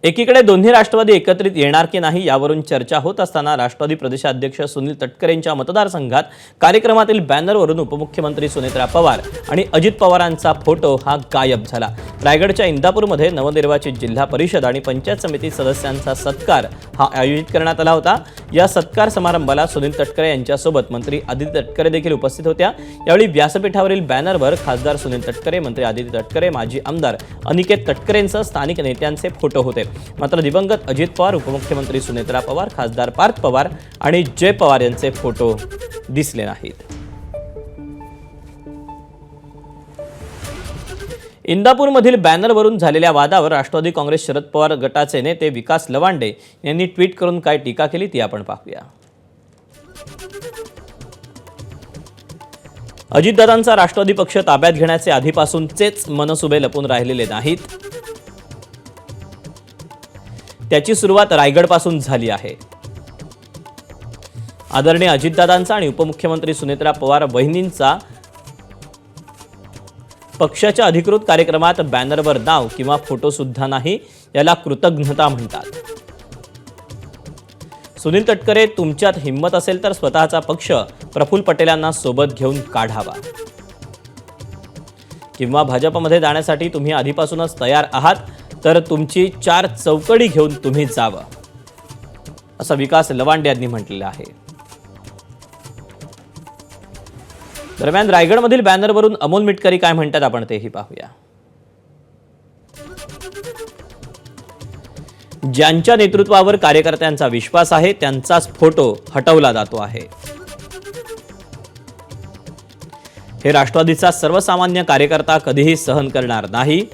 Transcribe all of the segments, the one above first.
एकीकडे दोन्ही राष्ट्रवादी एकत्रित येणार की नाही यावरून चर्चा होत असताना राष्ट्रवादी प्रदेशाध्यक्ष सुनील तटकरेंच्या मतदारसंघात कार्यक्रमातील बॅनरवरून उपमुख्यमंत्री सुनेत्रा पवार आणि अजित पवारांचा फोटो हा गायब झाला। रायगडच्या इंदापूरमध्ये नवनिर्वाचित जिल्हा परिषद आणि पंचायत समिती सदस्यांचा सत्कार हा आयोजित करण्यात आला होता। या सत्कार समारंभाला सुनील तटकरे यांच्यासोबत मंत्री आदित्य तटकरे देखील उपस्थित होत्या। यावेळी व्यासपीठावरील बॅनरवर खासदार सुनील तटकरे, मंत्री आदित्य तटकरे, माजी आमदार अनिकेत तटकरेंसह स्थानिक नेत्यांचे फोटो होते। मात्र दिवंगत अजित पवार, उपमुख्यमंत्री सुनेत्रा पवार, खासदार पार्थ पवार आणि जय पवार यांचे फोटो दिसले नाहीत। इंदापूरमधील बॅनरवरून झालेल्या वादावर राष्ट्रवादी काँग्रेस शरद पवार गटाचे नेते विकास लवांडे यांनी ट्विट करून काय टीका केली ती आपण पाहूया। अजितदादांचा राष्ट्रवादी पक्ष ताब्यात घेण्याचे आधीपासूनचेच मनसुबे लपून राहिलेले नाहीत। त्याची सुरुवात रायगडपासून झाली आहे। आदरणीय अजितदादांचा आणि उपमुख्यमंत्री सुनेत्रा पवार वहिनींचा पक्षाच्या अधिकृत कार्यक्रमात बॅनरवर नाव किंवा फोटो सुद्धा नाही, याला कृतज्ञता म्हणतात। सुनील तटकरे, तुमच्यात हिंमत असेल तर स्वतःचा पक्ष प्रफुल्ल पटेलांना सोबत घेऊन काढावा किंवा भाजपमध्ये जाण्यासाठी तुम्ही आधीपासूनच तयार आहात तर तुमची 4 चौकडी घेऊन तुम्ही जावं, असं विकास लवांडे यांनी म्हटलेलं आहे। दरम्यान रायगडमधील बॅनरवरून अमोल मिटकरी काय म्हणतात आपण तेही पाहूया। ज्यांच्या नेतृत्वावर कार्यकर्त्यांचा विश्वास आहे त्यांचाच फोटो हटवला जातो आहे। हे राष्ट्रवादीचा सर्वसामान्य कार्यकर्ता कधीही सहन करणार नाही।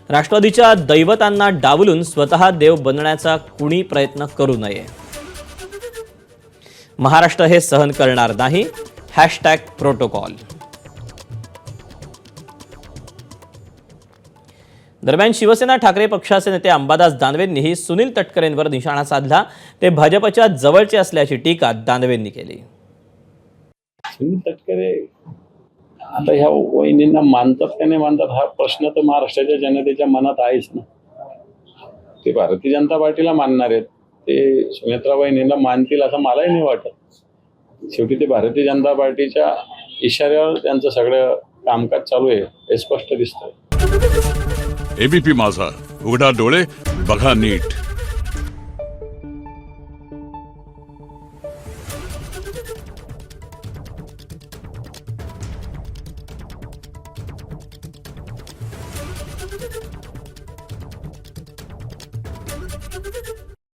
राष्ट्रवादीच्या दैवतांना डावलून स्वतः देव बनण्याचा कुणी प्रयत्न करू नये। महाराष्ट्र हे सहन करणार नाही। #प्रोटोकॉल। दरम्यान शिवसेना ठाकरे पक्षाचे नेते अंबादास दानवेंनीही सुनील तटकरेंवर निशाणा साधला। ते भाजपच्या जवळचे असल्याची टीका दानवेंनी केली। सुनील तटकरे आता ह्या वहिनींना मानतात का नाही मानतात हा प्रश्न तर महाराष्ट्राच्या जनतेच्या मनात आहेच ना। ते भारतीय जनता पार्टीला मानणार आहेत, ते सुनेत्रा वहिनींना मानतील असं मलाही नाही वाटत। शेवटी ते भारतीय जनता पार्टीच्या इशाऱ्यावर त्यांचं सगळं कामकाज चालू आहे हे स्पष्ट दिसतंय। एबीपी माझा, उघडा डोळे बघा नीट।